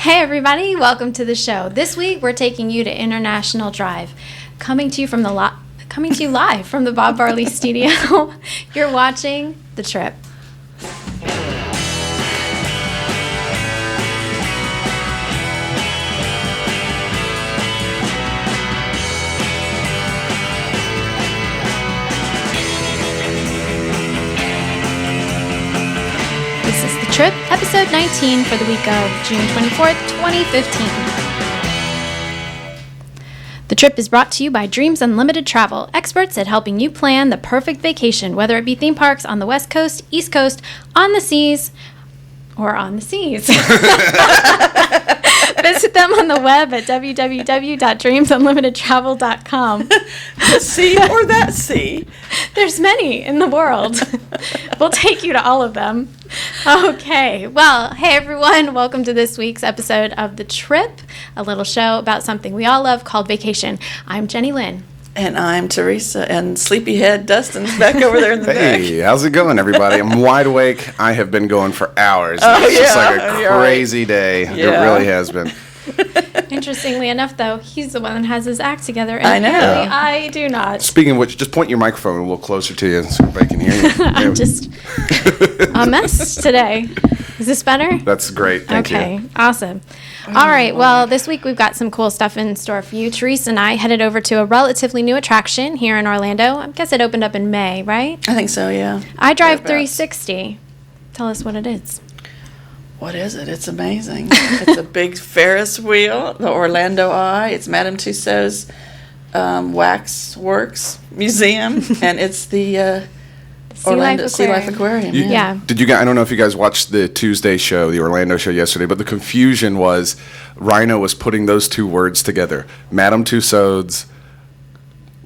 Hey everybody, welcome to the show. This week we're taking you to International Drive, coming to you live from the Bob Barley studio. You're watching The Trip. Trip, episode 19 for the week of June 24th, 2015. The Trip is brought to you by Dreams Unlimited Travel, experts at helping you plan the perfect vacation, whether it be theme parks on the West Coast, East Coast, on the seas, or on the seas. Visit them on the web at www.dreamsunlimitedtravel.com. The sea or that sea? There's many in the world. We'll take you to all of them. Okay. Well, hey everyone. Welcome to this week's episode of The Trip, a little show about something we all love called vacation. I'm Jenny Lynn. And I'm Teresa, and sleepyhead Dustin's back over there in the back. Hey, how's it going, everybody? I'm wide awake. I have been going for hours. Oh, it's just like yeah, a you're crazy day. Yeah. It really has been. Interestingly enough, though, he's the one that has his act together. And I know. apparently I do not. Speaking of which, just point your microphone a little closer to you so everybody can hear you. I'm just a mess today. Is this better? That's great. Thank you. Okay, awesome. All right, well, this week we've got some cool stuff in store for you. Teresa and I headed over to a relatively new attraction here in Orlando. I guess it opened up in May, right? I think so, yeah. I Drive Thereabouts. 360. Tell us what it is. What is it? It's amazing. It's a big Ferris wheel, the Orlando Eye. It's Madame Tussauds Wax Works Museum, and it's the Orlando Sea Life Aquarium. Yeah. Did you guys? I don't know if you guys watched the Tuesday show, the Orlando show yesterday, but the confusion was Rhino was putting those two words together, Madame Tussauds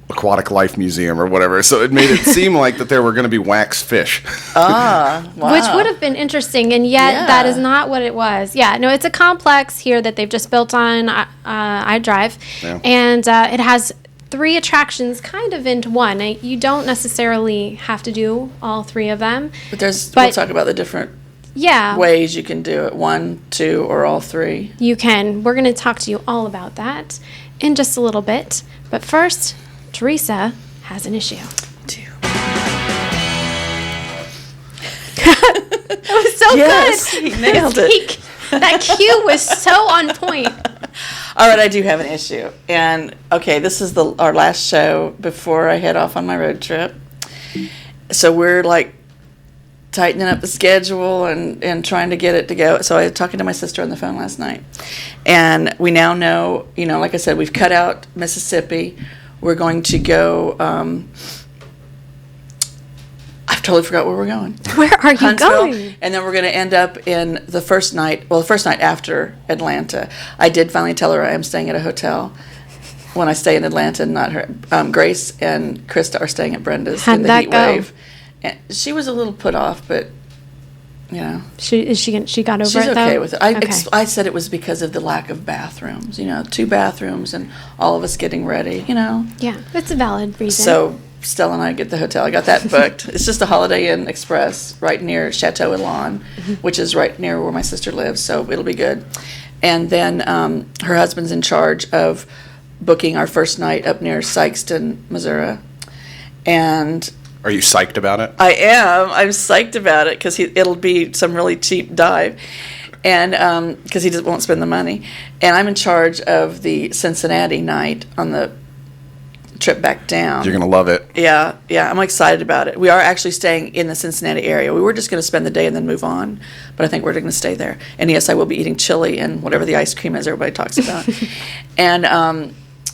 Aquatic Life Museum or whatever. So it made it seem like that there were going to be wax fish. Ah, wow. Which would have been interesting, and yet Yeah. that is not what it was. Yeah, no, it's a complex here that they've just built on iDrive, Yeah. and it has 3 attractions kind of into one. You don't necessarily have to do all 3 of them. But we'll but- talk about the different Yeah, ways you can do it, 1, 2, or all 3. you can. We're going to talk to you all about that in just a little bit. But first, Teresa has an issue. 2. That was so Yes, good. he nailed it. That cue was so on point. All right, I do have an issue. And, okay, this is our last show before I head off on my road trip. So we're, like, tightening up the schedule and trying to get it to go. So I was talking to my sister on the phone last night. And we now know, like I said, we've cut out Mississippi. We're going to go, I've totally forgot where we're going. Where are you Huntsville, going? and then we're going to end up in the first night after Atlanta. I did finally tell her I am staying at a hotel when I stay in Atlanta, not her. Grace and Krista are staying at Brenda's How'd in the that heat go? wave. And she was a little put off, but, She got over she's it, though? okay with it. Okay. I said it was because of the lack of bathrooms, 2 bathrooms and all of us getting ready, Yeah, it's a valid reason. So Stella and I get the hotel. I got that booked. It's just a Holiday Inn Express right near Chateau Elan, which is right near where my sister lives, so it'll be good. And then her husband's in charge of booking our first night up near Sykeston, Missouri. And Are you psyched about it? I am. I'm psyched about it because it'll be some really cheap dive. And because he just won't spend the money. And I'm in charge of the Cincinnati night on the trip back down. You're going to love it. Yeah, I'm excited about it. We are actually staying in the Cincinnati area. We were just going to spend the day and then move on, but I think we're going to stay there. And yes, I will be eating chili and whatever the ice cream is everybody talks about. And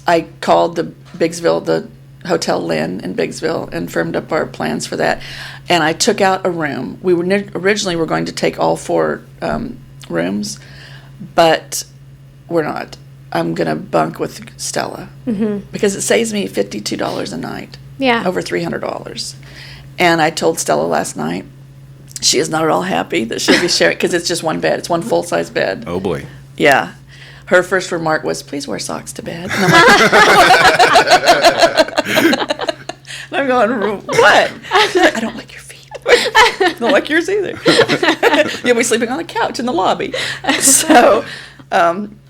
I called the Hotel Lynn in Biggsville and firmed up our plans for that. And I took out a room. We were originally were going to take all 4 rooms, but we're not. I'm going to bunk with Stella because it saves me $52 a night. Yeah. Over $300. And I told Stella last night, she is not at all happy that she'll be sharing because it's just one bed. It's one full-size bed. Oh, boy. Yeah. Her first remark was, please wear socks to bed. And I'm going, what? She's like, I don't like your feet. I don't like yours either. You'll be sleeping on the couch in the lobby. So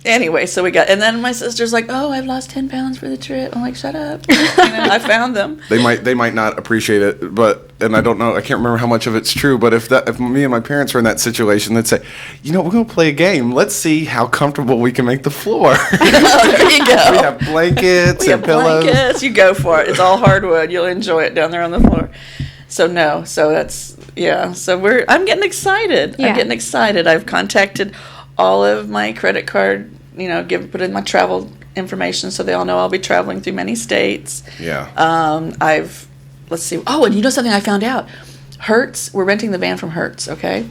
Anyway, so we got, and then my sister's like, "Oh, I've lost 10 pounds for the trip." I'm like, "Shut up!" I found them. They might not appreciate it, but and I don't know. I can't remember how much of it's true. But if me and my parents were in that situation, they'd say, we're going to play a game. Let's see how comfortable we can make the floor. There you go. We have blankets and pillows. Blankets. You go for it. It's all hardwood. You'll enjoy it down there on the floor. So that's So I'm getting excited. Yeah. I'm getting excited. I've contacted all of my credit card, put in my travel information so they all know I'll be traveling through many states. Yeah. Let's see. Oh, and something I found out? Hertz, we're renting the van from Hertz, okay?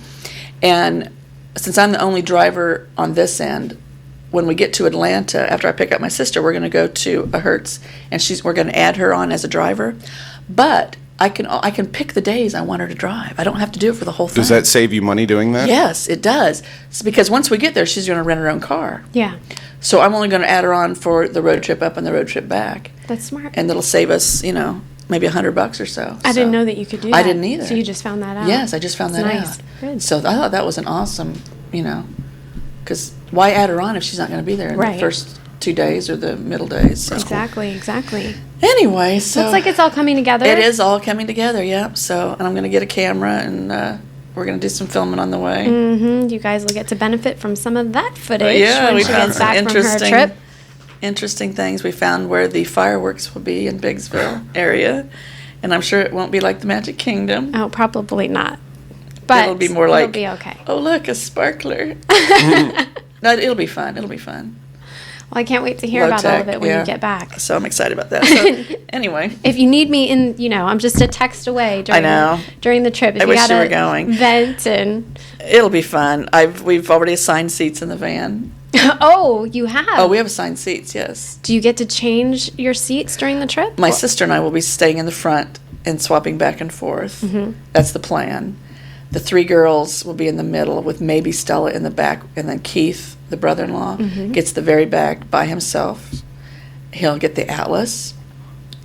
And since I'm the only driver on this end, when we get to Atlanta, after I pick up my sister, we're going to go to a Hertz, and we're going to add her on as a driver. But I can pick the days I want her to drive. I don't have to do it for the whole thing. Does that save you money doing that? Yes, it does. It's because once we get there, she's going to rent her own car. Yeah. So I'm only going to add her on for the road trip up and the road trip back. That's smart. And it'll save us, maybe $100 or so. I didn't know that you could do that. I didn't either. So you just found that out. Yes, I just found that nice. out. Good. So I thought that was an awesome, because why add her on if she's not going to be there in Right. the first 2 days or the middle days? So. Exactly. Anyway, so Looks like it's all coming together. it is all coming together. Yep. So, and I'm going to get a camera, and we're going to do some filming on the way. Mm-hmm. You guys will get to benefit from some of that footage Yeah, when we she found gets some back from her trip. interesting things. We found where the fireworks will be in Biggsville area, and I'm sure it won't be like the Magic Kingdom. Oh, probably not. But it'll be more like, it'll be okay. Oh, look, a sparkler. No, it'll be fun. It'll be fun. Well, I can't wait to hear Low about all tech, of it when yeah. you get back. So I'm excited about that. So anyway, If you need me I'm just a text away during, know. during the trip. If I wish you gotta were going. Vent and it'll be fun. We've already assigned seats in the van. oh, you have. Oh, we have assigned seats. Yes. Do you get to change your seats during the trip? My sister and I will be staying in the front and swapping back and forth. Mm-hmm. That's the plan. The 3 girls will be in the middle with maybe Stella in the back, and then Keith, the brother-in-law, gets the very back by himself. He'll get the atlas,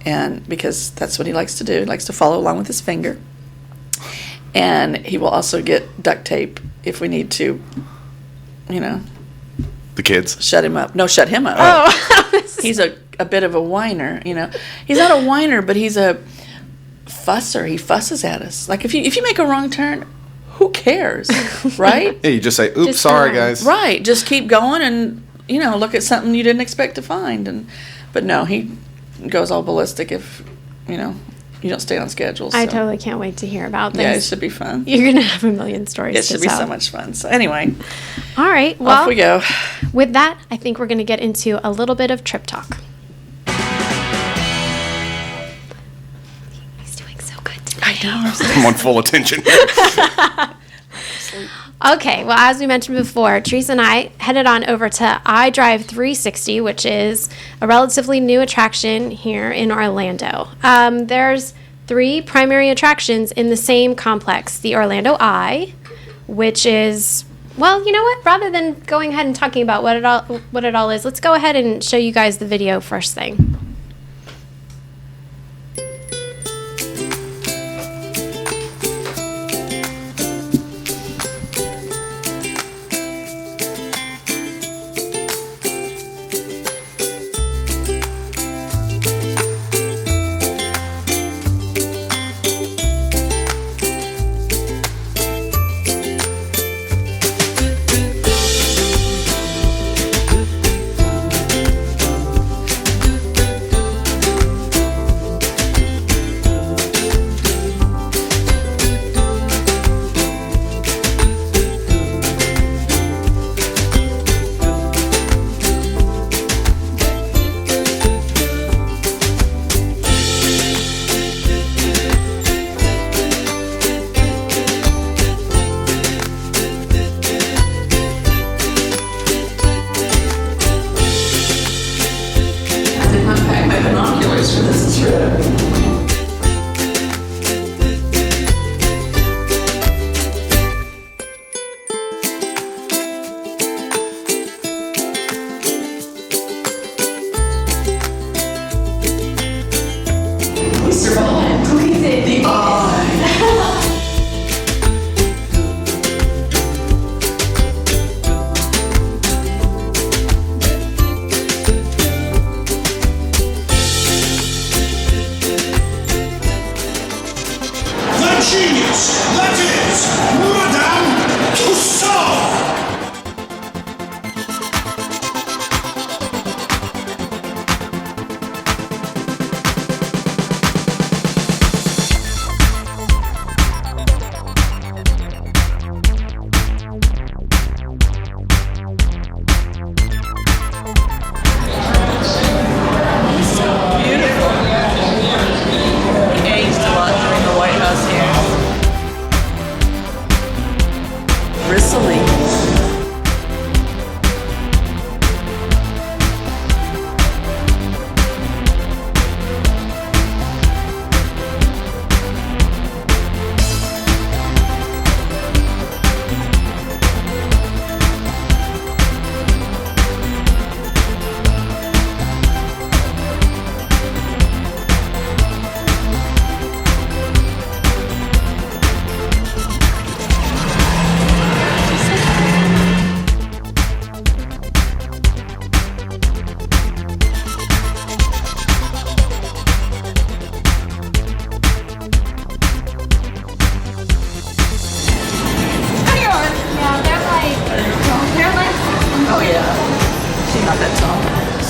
and because that's what he likes to do. He likes to follow along with his finger. And he will also get duct tape if we need to, The kids. shut him up. No, shut him up. Oh, He's a bit of a whiner, He's not a whiner, but he's a fusser. He fusses at us. Like if you make a wrong turn, who cares, right? Yeah, you just say, "Oops, Just sorry, fine. guys." Right. Just keep going and look at something you didn't expect to find. But no, he goes all ballistic if you don't stay on schedule. I so. totally can't wait to hear about this. Yeah, it should be fun. You're going to have a million stories It to should be tell. so much fun. So anyway, All right. Well, off we go. with that, I think we're going to get into a little bit of trip talk. He's doing so good today. I know. I'm on full attention. Okay, well, as we mentioned before, Teresa and I headed on over to iDrive 360, which is a relatively new attraction here in Orlando. There's 3 primary attractions in the same complex. The Orlando Eye, which is, well, you know what? Rather than going ahead and talking about what it all is, let's go ahead and show you guys the video first thing.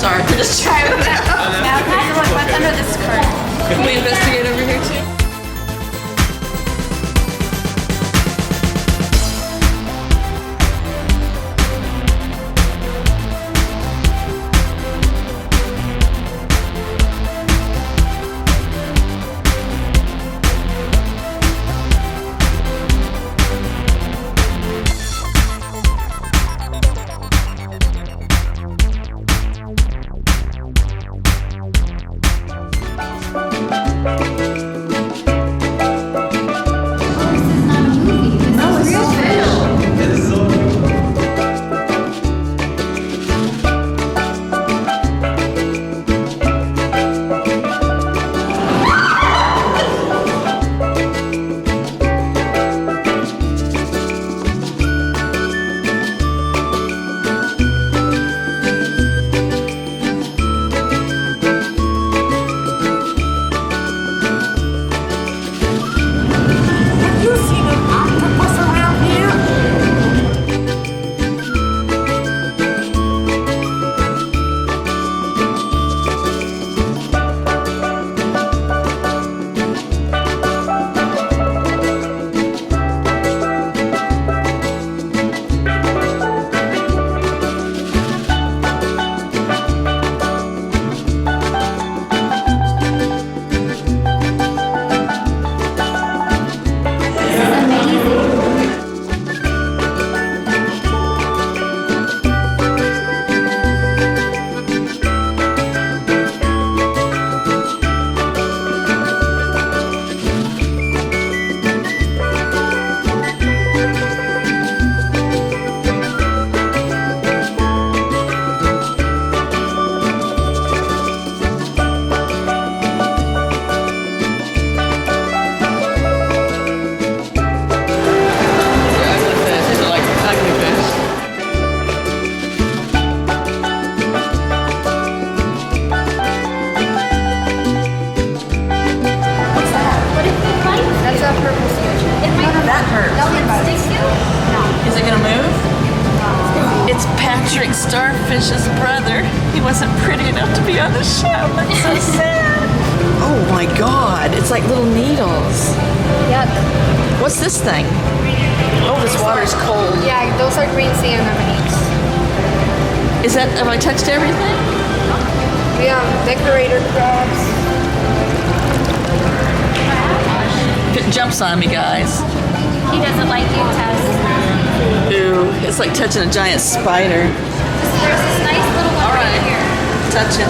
sorry. We're just trying it out. Now, guys, look what's under this curtain. Can we investigate over here too? Starfish's brother. He wasn't pretty enough to be on the show. That's so sad. Oh my God. It's like little needles. Yuck. What's this thing? Oh, this water's cold. Yeah, those are green sea anemones. Is that, have I touched everything? We have decorator crabs. It jumps on me, guys. He doesn't like you, Tess. Ooh, it's like touching a giant spider. There's this nice little one right here. Touch it.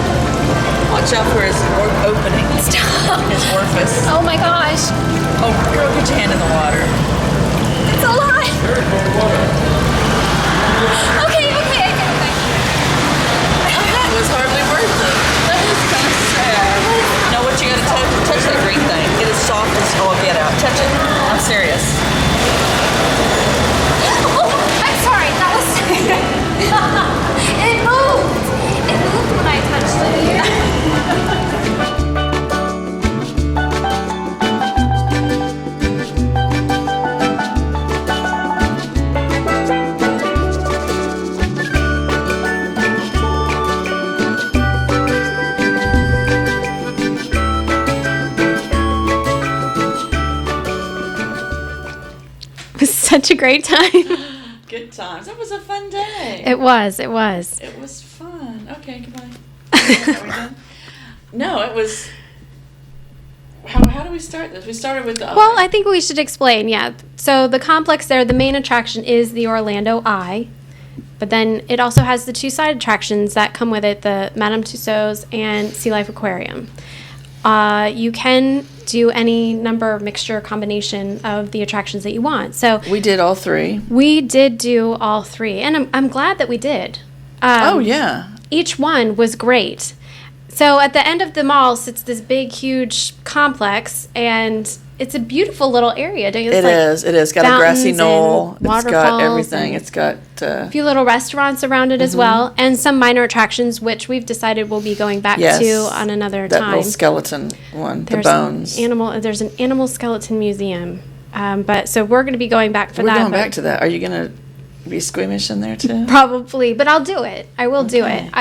Watch out for his opening. Stop. His orifice. Oh my gosh. Oh, girl, get your hand in the water. It's alive. Okay, I get it. It was hardly worth it. That is kind of sad. Now what you gotta touch that green thing. Get as soft as, oh, get out. Touch it. I'm serious. Oh, I'm sorry. That was... It moved. It moved when I touched it. It was such a great time. Good times. That was a fun day. It was. It was fun. Okay, goodbye. Are we done? No, it was... How do we start this? We started with the... Well, I think we should explain, yeah. So the complex there, the main attraction is the Orlando Eye. But then it also has the two side attractions that come with it, the Madame Tussauds and Sea Life Aquarium. You can do any number, mixture, combination of the attractions that you want. So we did all three. we did do all three, and I'm glad that we did. Oh, yeah. Each one was great. So at the end of the mall sits this big, huge complex, and it's a beautiful little area. Don't you? It is. It is. Got a grassy fountains knoll. and It's got waterfalls everything. and It's got... a few little restaurants around it as well, and some minor attractions, which we've decided we'll be going back Yes. to on another that time. little skeleton one, There's the bones. There's an animal skeleton museum, but so we're going to be going back for We're that. going but back to that. Are you going to be squeamish in there too? probably, but I'll do it. I will do it.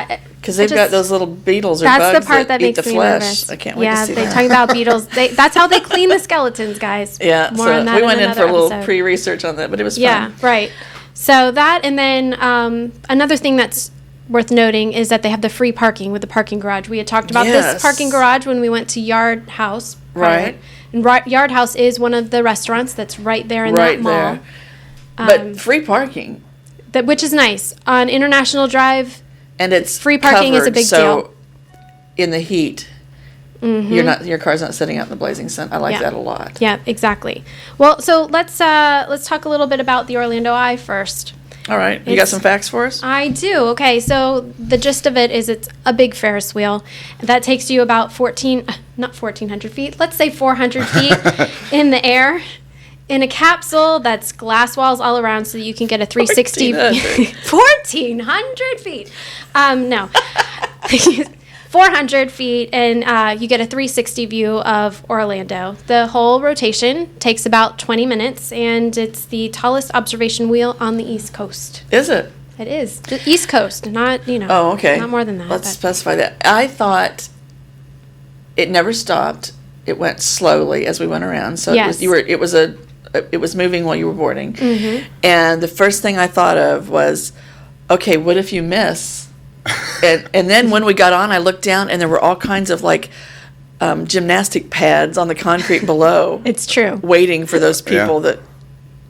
Because they've got those little beetles or That's bugs the part that eat makes the me flesh. nervous. I can't wait to see they're that. talking about beetles. That's how they clean the skeletons, guys. Yeah, More so on that we went in for a little episode. pre-research on that, but it was fun. Yeah, right. So that, and then another thing that's worth noting is that they have the free parking with the parking garage. We had talked about Yes. this parking garage when we went to Yard House. Right. And Yard House is one of the restaurants that's right there in Right that mall. there. But free parking. Which is nice. On International Drive, And it's Free parking is a covered, big so deal. in the heat, your car's not sitting out in the blazing sun. I like Yeah. that a lot. yeah, exactly. Well, so let's talk a little bit about the Orlando Eye first. All right. You got It's- some facts for us? I do. Okay, so the gist of it is it's a big Ferris wheel that takes you about 1,400 feet, let's say 400 feet in the air in a capsule that's glass walls all around so that you can get a 360. 1,400 feet. No. 400 feet, and you get a 360 view of Orlando. The whole rotation takes about 20 minutes, and it's the tallest observation wheel on the East Coast. Is it? It is. The East Coast, not, Oh, okay. not more than that. Let's but- specify that. I thought it never stopped. It went slowly as we went around. So Yes. it was moving while you were boarding. Mm-hmm. And the first thing I thought of was, okay, what if you miss? and then when we got on, I looked down and there were all kinds of like gymnastic pads on the concrete below, It's true. waiting for those people that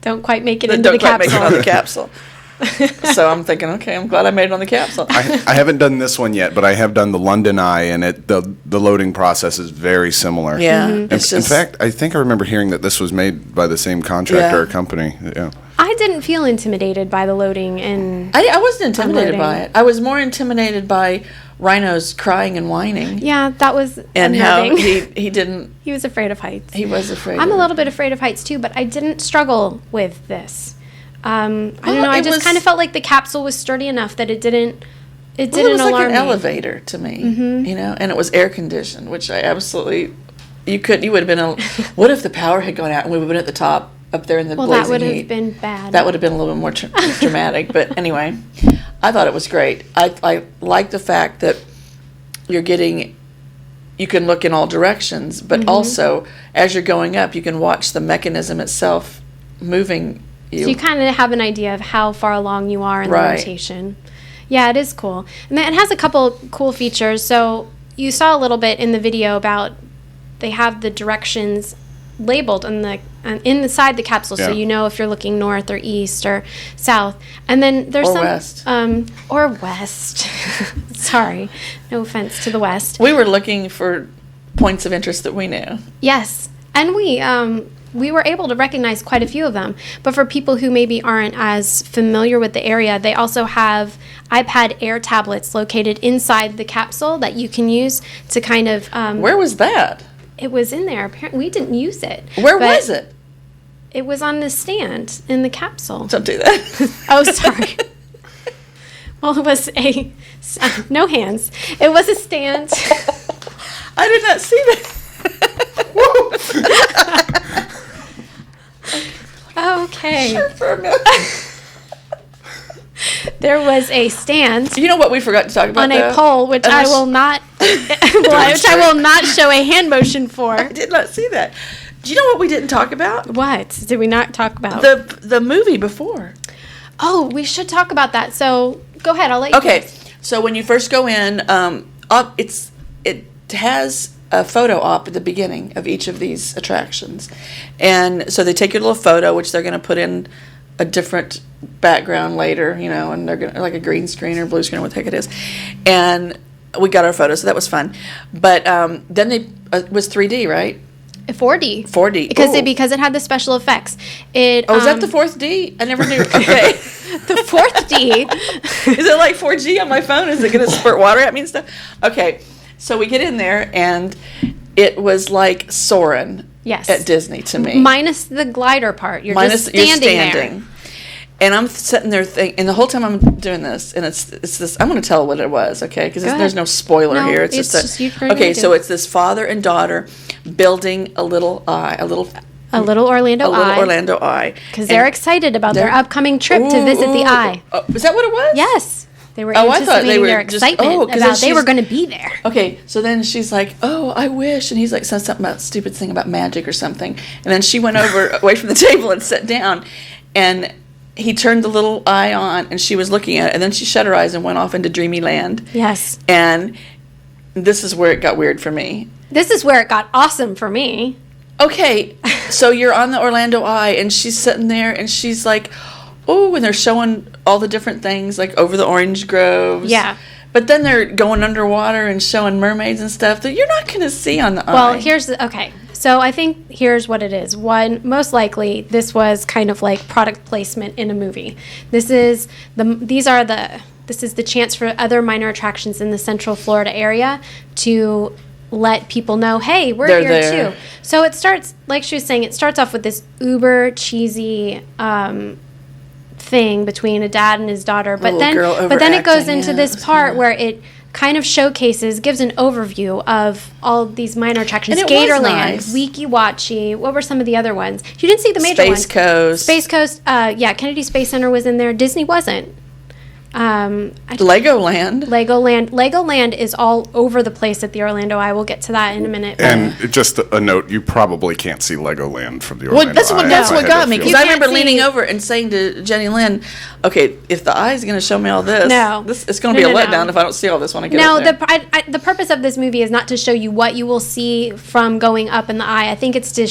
Don't quite make it that into don't the quite make it on the capsule. capsule. So I'm thinking, okay, I'm glad I made it on the capsule. I haven't done this one yet, but I have done the London Eye, and the loading process is very similar. Yeah, Mm-hmm. it's In just fact, I think I remember hearing that this was made by the same contractor or company. Yeah. I didn't feel intimidated by the loading, and I wasn't intimidated by Unloading. it. I was more intimidated by Rhino's crying and whining, yeah, that was and how unnerving. he didn't. He was afraid of heights. He was afraid. I'm of a it. little bit afraid of heights too, but I didn't struggle with this. I don't Well, know. I it just was- kind of felt like the capsule was sturdy enough that it didn't. It Well, didn't it was alarm like an me. elevator to me, and it was air conditioned, which I absolutely. You would have been. What if the power had gone out and we would have been at the top up there in the Well, blazing that would heat? have been bad. That would have been a little bit more dramatic. But anyway, I thought it was great. I like the fact that you can look in all directions, but Mm-hmm. also as you're going up, you can watch the mechanism itself moving you. So you kind of have an idea of how far along you are in Right. the rotation. Yeah, it is cool. And then it has a couple cool features. So you saw a little bit in the video about they have the directions labeled inside the capsule, so Yeah. you know if you're looking north or east or south. And then there's Or some west. Or west. Sorry, no offense to the west. We were looking for points of interest that we knew. Yes, and we were able to recognize quite a few of them. But for people who maybe aren't as familiar with the area, they also have iPad Air tablets located inside the capsule that you can use to kind of. Where was that? It was in there. Apparently, we didn't use it. Where but was it? It was on the stand in the capsule. Don't do that. Oh, sorry. Well, it was no hands. It was a stand. I did not see that. Okay. For a minute. There was a stand You know what we forgot to talk about on a though? pole, which I will not, which I will not show a hand motion for. I did not see that. Do you know what we didn't talk about? What did we not talk about? The movie before. Oh, we should talk about that. So go ahead. I'll let you. Okay, first. so when you first go in, it has a photo op at the beginning of each of these attractions, and so they take your little photo, which they're going to put in a different background later, and they're going to like a green screen or blue screen, what the heck it is, and we got our photo, so that was fun. But then they was 3D, right? 4D. 4D. Because Ooh. because it had the special effects. It. Oh, is that the fourth D? I never knew. Okay. the fourth D? Is it like 4G on my phone? Is it going to spurt water at me and stuff? Okay, so we get in there, and it was like Soarin' Yes. at Disney to me. Minus the glider part. You're just you're standing there. And I'm sitting there and the whole time I'm doing this, and it's this. I'm going to tell what it was, okay? Because Go there's ahead. no spoiler No, here. it's It's just you just heard okay. me So do. it's this father and daughter building a little eye, a little Orlando Eye. Orlando eye, Because they're excited about their they're- upcoming trip to visit the Ooh, eye. oh, is that what it was? Yes. They were Oh, I thought they anticipating were their just- excitement 'cause then about they were she's- going to be there. Okay, so then she's like, "Oh, I wish," and he's like, says something about stupid thing about magic or something, and then she went over away from the table and sat down, and he turned the little eye on, and she was looking at it, and then she shut her eyes and went off into dreamy land. Yes. And this is where it got weird for me. This is where it got awesome for me. Okay, so you're on the Orlando Eye, and she's sitting there, and she's like, "Oh," and they're showing all the different things, like over the orange groves. Yeah. But then they're going underwater and showing mermaids and stuff that you're not going to see on the Well, Eye. okay. So I think here's what it is. One, most likely, this was kind of like product placement in a movie. This is the chance for other minor attractions in the Central Florida area to let people know, hey, we're They're here there. too. So it starts, like she was saying, it starts off with this uber cheesy thing between a dad and his daughter, but little then girl it goes overacting, into yeah. this part where it kind of showcases, gives an overview of all of these minor attractions. And it was Gatorland, nice. Weeki Wachi. What were some of the other ones? You didn't see the major Space ones. Coast. Space Coast. Yeah, Kennedy Space Center was in there. Disney wasn't. Legoland. Legoland is all over the place at the Orlando Eye. We'll get to that in a minute. And just a note, you probably can't see Legoland from the Well, Orlando that's what Eye. that's I what had got to me feel because You I can't remember leaning see- over and saying to Jenny Lynn, "Okay, if the Eye's going to show me all this, No. it's going to be No, a no. letdown if I don't see all this when I get No, up there." the purpose of this movie is not to show you what you will see from going up in the eye. I think it's to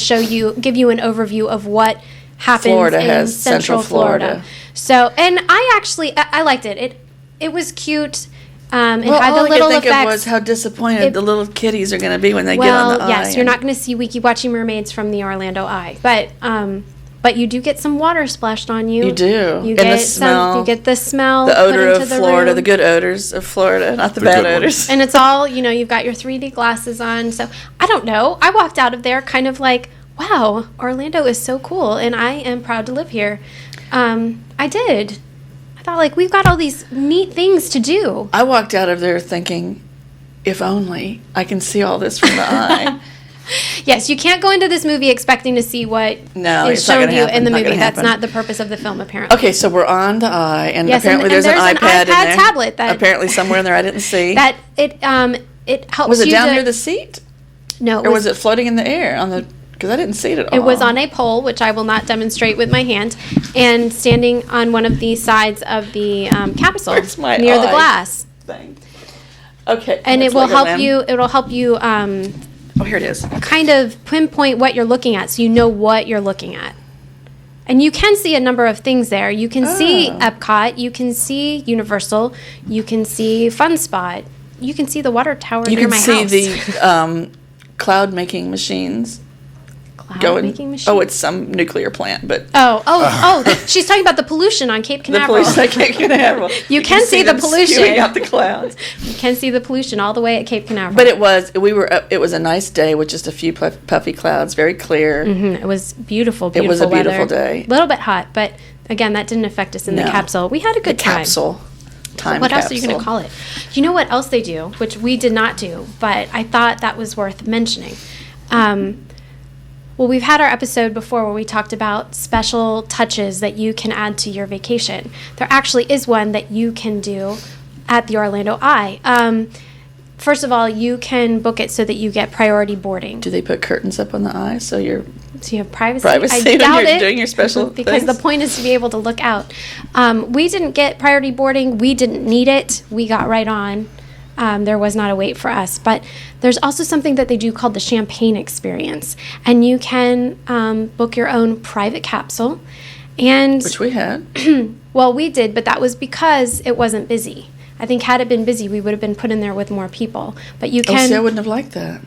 give you an overview of what happens Florida in has Central Central Florida. So, and I liked it. It was cute. It well, had the all I little could think effects. of was how disappointed the little kitties are going to be when they get Well, on the Eye. yes, you're and- not going to see Weeki Wachi mermaids from the Orlando Eye, but you do get some water splashed on you. You do. You And get the smell. You get the smell. the put odor into of the Florida, room. the good odors of Florida, not the The bad good ones. odors. And it's all, you've got your 3D glasses on. So I don't know. I walked out of there kind of like, wow, Orlando is so cool, and I am proud to live here. I did. I thought, like, we've got all these neat things to do. I walked out of there thinking, if only I can see all this from the Eye. Yes, you can't go into this movie expecting to see what No, is it's not shown gonna to you happen. in the Not movie. gonna That's happen. not the purpose of the film, apparently. Okay, so we're on the Eye, and Yes, apparently and there's there's an an iPad in iPad there. tablet that- apparently somewhere in there I didn't see. That it helps was it you down to, near the seat, no, or was it floating in the air on the? Because I didn't see it at all. It was on a pole, which I will not demonstrate with my hand, and standing on one of the sides of the capsule Where's my near the eye? glass. Thing. Okay, And that's it will help Legoland. you. It will help you Oh, here it is. kind of pinpoint what you're looking at, so you know what you're looking at. And you can see a number of things there. You can see Oh. Epcot. You can see Universal. You can see Fun Spot. You can see the water tower You near can my see house. the cloud making machines Cloud going. making machine. Oh, it's some nuclear plant, but Oh! She's talking about the pollution on Cape the Canaveral. police I can't get Canaveral. You can see the them pollution. spewing out the clouds. You can see the pollution all the way at Cape Canaveral. But it was a nice day with just a few puffy clouds, very clear. It was beautiful, It was a weather. beautiful day. A little bit hot, but again, that didn't affect us in the No. capsule. We had a The good time. capsule. Time What else are capsule. you going to call it? You know what else they do, which we did not do, but I thought that was worth mentioning. Well, we've had our episode before where we talked about special touches that you can add to your vacation. There actually is one that you can do at the Orlando Eye. First of all, you can book it so that you get priority boarding. Do they put curtains up on the Eye so you're So you have privacy. Privacy I when doubt you're it, doing your special because things? the point is to be able to look out. We didn't get priority boarding. We didn't need it. We got right on. There was not a wait for us. But there's also something that they do called the Champagne Experience, and you can book your own private capsule. And which we had. well, we did, but that was because it wasn't busy. I think had it been busy, we would have been put in there with more people. But you Oh, can. see, I wouldn't have liked that.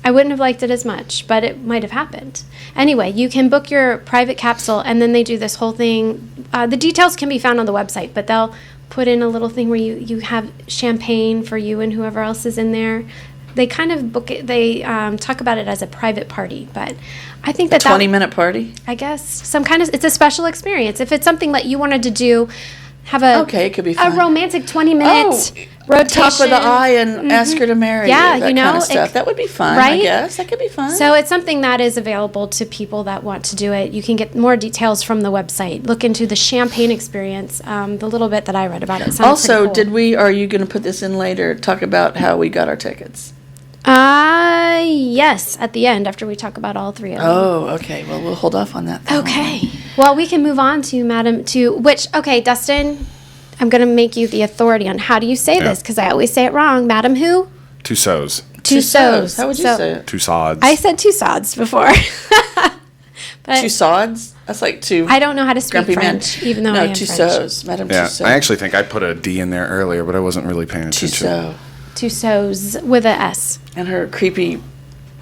I wouldn't have liked it as much, but it might have happened. Anyway, you can book your private capsule, and then they do this whole thing. The details can be found on the website, but they'll put in a little thing where you have champagne for you and whoever else is in there. They kind of book it. They talk about it as a private party, but I think that 20-minute party? I guess some kind of it's a special experience. If it's something that you wanted to do, have a Okay, it could be a fun. romantic 20-minute rotation. top of the eye and ask her to marry Yeah, you. That you know, kind of stuff. That would be fun, right? I guess. That could be fun. So it's something that is available to people that want to do it. You can get more details from the website. Look into the champagne experience. The little bit that I read about it sounds Also, pretty cool. are you going to put this in later, talk about how we got our tickets? Yes, at the end, after we talk about all three of them. Oh, okay. Well, we'll hold off on that then. Okay. Well, we can move on to okay, Dustin, I'm going to make you the authority on how do you say this, because I always say it wrong. Madam who? Tussauds. Tussauds. How would you say it? Tussauds. I said Tussauds before. But Tussauds? That's like two I don't know how to speak grumpy French, men. even though no, I am Tussauds. Madame Yeah, Tussauds. I actually think I put a D in there earlier, but I wasn't really paying attention. Tussauds. French. Tussauds with a S. And her creepy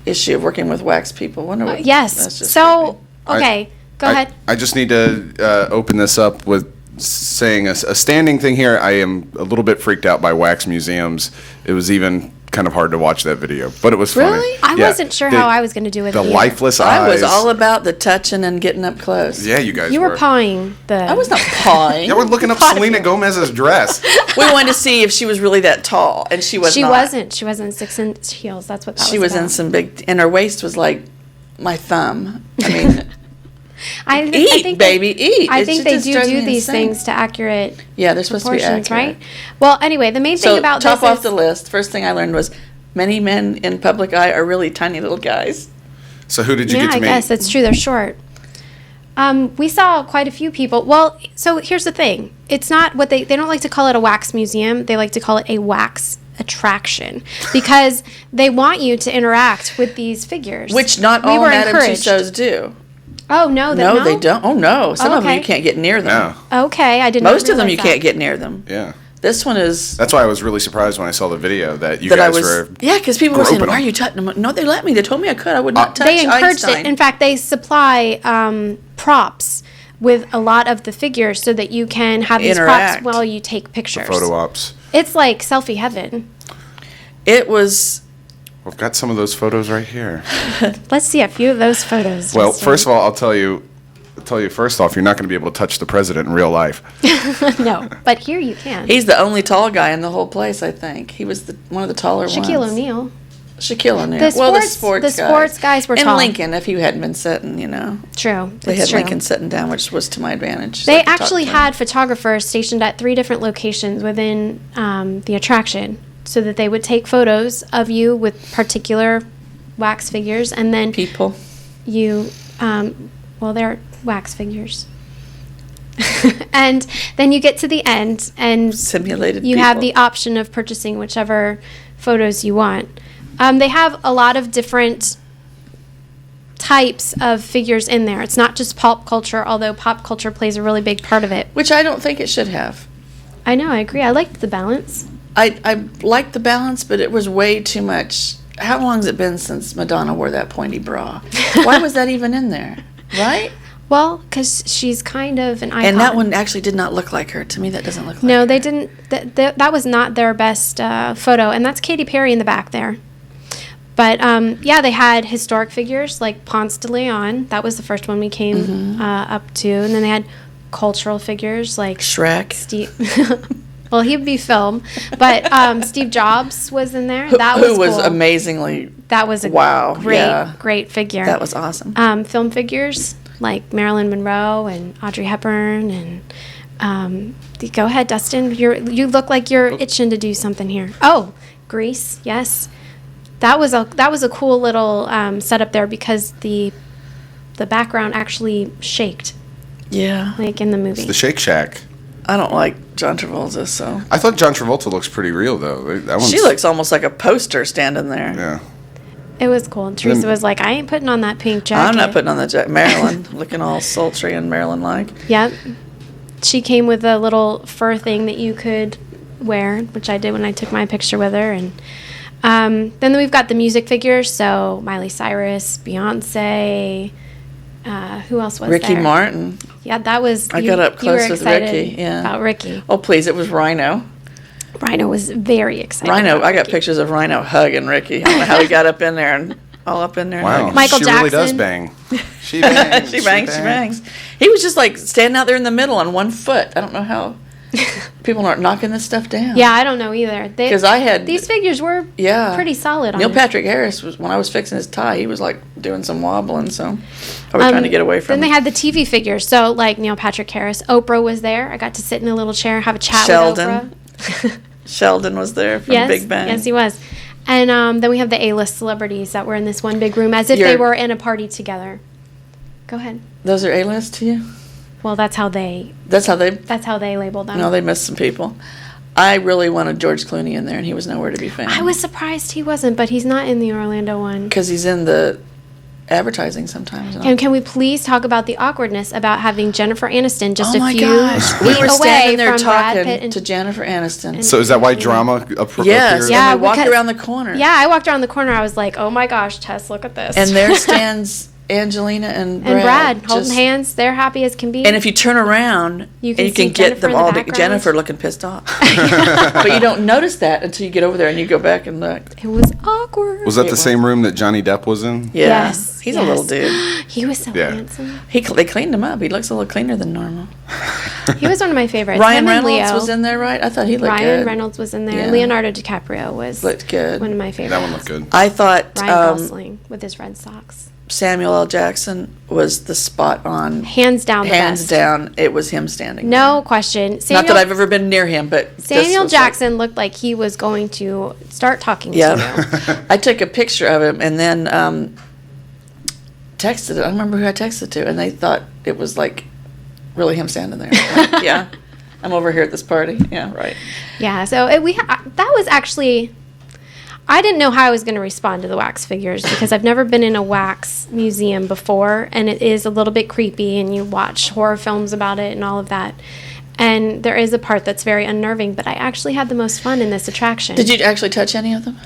issue of working with wax people. Wonder what, Yes. That's just So, creepy. okay, go ahead. I just need to open this up with saying a standing thing here. I am a little bit freaked out by wax museums. It was even kind of hard to watch that video, but it was funny. Really? I Yeah, wasn't sure how I was going to do with the it either. lifeless eyes. I was all about the touching and getting up close. Yeah, you guys You were pawing the. I was not pawing. Yeah, we're looking up Part of Selena you. Gomez's dress. We wanted to see if she was really that tall, and she was She not. wasn't. She was in 6-inch heels. That's what that She was was in about. some big, and her waist was like my thumb. I mean, I eat, think baby, eat. I It think just they drives do me these insane. things to accurate Yeah, they're supposed to be proportions, accurate. right? Well, anyway, the main thing So about top this off is the list. First thing I learned was many men in public eye are really tiny little guys. So who did you yeah, get to I meet? guess it's true. They're short. We saw quite a few people. Well, so here's the thing. It's not what they don't like to call it a wax museum. They like to call it a wax attraction because they want you to interact with these figures. Which not We all were Madame encouraged. Tussauds do. Oh, no, No, they don't. Oh, no. Some of them okay. you can't get near them. No. Okay, I did not Most of them realize you that. can't get near them. Yeah. This one is That's why I was really surprised when I saw the video that you that I guys was. were. Yeah, because people were saying, groping "Why are them. you touching them?" No, they let me. They told me I could. I would not touch They encouraged Einstein. it. In fact, they supply props with a lot of the figures so that you can have these Interact. props while you take pictures. Photo ops. It's like selfie heaven. It was. We've got some of those photos right here. Let's see a few of those photos. Well, Justin. first of all, I'll tell you first off, you're not going to be able to touch the president in real life. No, but here you can. He's the only tall guy in the whole place. I think he was one of the taller Shaquille ones. O'Neal. Shaquille O'Neal. The well, the sports sports guys were and tall. Lincoln, if he hadn't been sitting, True. they it's had true. Lincoln sitting down, which was to my advantage. so They I could talk actually to him. had photographers stationed at 3 different locations within the attraction so that they would take photos of you with particular wax figures and then people. you they're wax figures. And then you get to the end and Simulated. you have people. the option of purchasing whichever photos you want. They have a lot of different types of figures in there. It's not just pop culture, although pop culture plays a really big part of it. which I don't think it should have. I know, I agree. I liked the balance. I liked the balance, but it was way too much. How long has it been since Madonna wore that pointy bra? Why was that even in there? Right? Well, because she's kind of an icon. And that one actually did not look like her. To me, that doesn't look like No, her. they didn't. That was not their best photo, and that's Katy Perry in the back there. But yeah, they had historic figures like Ponce de Leon. That was the first one we came up to, and then they had cultural figures like Shrek. Steve. Well, he'd be film, but Steve Jobs was in there. That was Who was cool. amazingly. That was a Wow, great, yeah. great figure. That was awesome. Film figures like Marilyn Monroe and Audrey Hepburn and go ahead, Dustin. You look like you're itching to do something here. Oh, Grease, yes. That was a cool little setup there because the background actually shaked Yeah. like in the movie. The Shake Shack. I don't like John Travolta, so. I thought John Travolta looks pretty real though. That one's, She looks almost like a poster standing there. Yeah. It was cool. And Teresa was like, I ain't putting on that pink jacket. I'm not putting on the jacket. Marilyn, looking all sultry and Marilyn-like. Yep. She came with a little fur thing that you could wear, which I did when I took my picture with her. And then we've got the music figures. So Miley Cyrus, Beyonce. Who else was Ricky there? Martin. Yeah, that was. I got up you were close with excited Ricky. Yeah. about Ricky. Oh, please, it was Rhino. Rhino was very excited. Rhino, about I got Ricky. pictures of Rhino hugging Ricky. I don't know how he got up in there and all up in there. and Wow. hugging. Michael she really does Jackson. bang. She bangs. She bangs. He was just like standing out there in the middle on one foot. I don't know how. people aren't knocking this stuff down. Yeah, I don't know either. Because I had these figures were pretty solid on Neil it. Patrick Harris was, when I was fixing his tie, he was like doing some wobbling, so I was trying to get away from Then they him. had the TV figures. So, like Neil Patrick Harris, Oprah was there. I got to sit in a little chair, have a chat Sheldon. with Oprah. Sheldon was there from Yes, Big Bang. yes, he was. And then we have the A-list celebrities that were in this one big room as if they were in a party together. Go ahead. Those are A-list to you? Well, that's how they labeled them. No, they missed some people. I really wanted George Clooney in there, and he was nowhere to be found. I was surprised he wasn't, but he's not in the Orlando one. Because he's in the advertising sometimes. And can we please talk about the awkwardness about having Jennifer Aniston just Oh a my few gosh. feet We were away standing there from Brad Pitt talking and to Jennifer Aniston. So is that why drama appears? Yes, Yeah, and we walked because- around the corner. Yeah, I walked around the corner. I was like, "Oh my gosh, Tess, look at this!" And there stands Angelina and Brad. and Brad holding just- hands. They're happy as can be. And if you turn around, You can and you see can get Jennifer them in the all. background. Jennifer looking pissed off, but you don't notice that until you get over there and you go back and look. it was awkward. Was that the same room that Johnny Depp was in? Yeah, Yes, he's yes. a little dude. He was so Yeah. handsome. They cleaned him up. He looks a little cleaner than normal. He was one of my favorites. Ryan Him and Reynolds Leo. was in there, right? I thought he looked Ryan good. Reynolds was in there. Yeah. Leonardo DiCaprio was Looked good. one of my favorites. That one looked good. I thought Ryan Gosling with his red socks. Samuel L. Jackson was the spot on. Hands down the Hands best. down, it was him standing No question. there. Not that I've ever been near him, but this Samuel was Jackson looked like he was going to start talking to Yeah. you. I took a picture of him and then texted it. I don't remember who I texted to, and they thought it was like really him standing there. Like, yeah, I'm over here at this party. Yeah, right. Yeah, so that was actually, I didn't know how I was going to respond to the wax figures because I've never been in a wax museum before, and it is a little bit creepy, and you watch horror films about it and all of that. And there is a part that's very unnerving, but I actually had the most fun in this attraction. Did you actually touch any of them?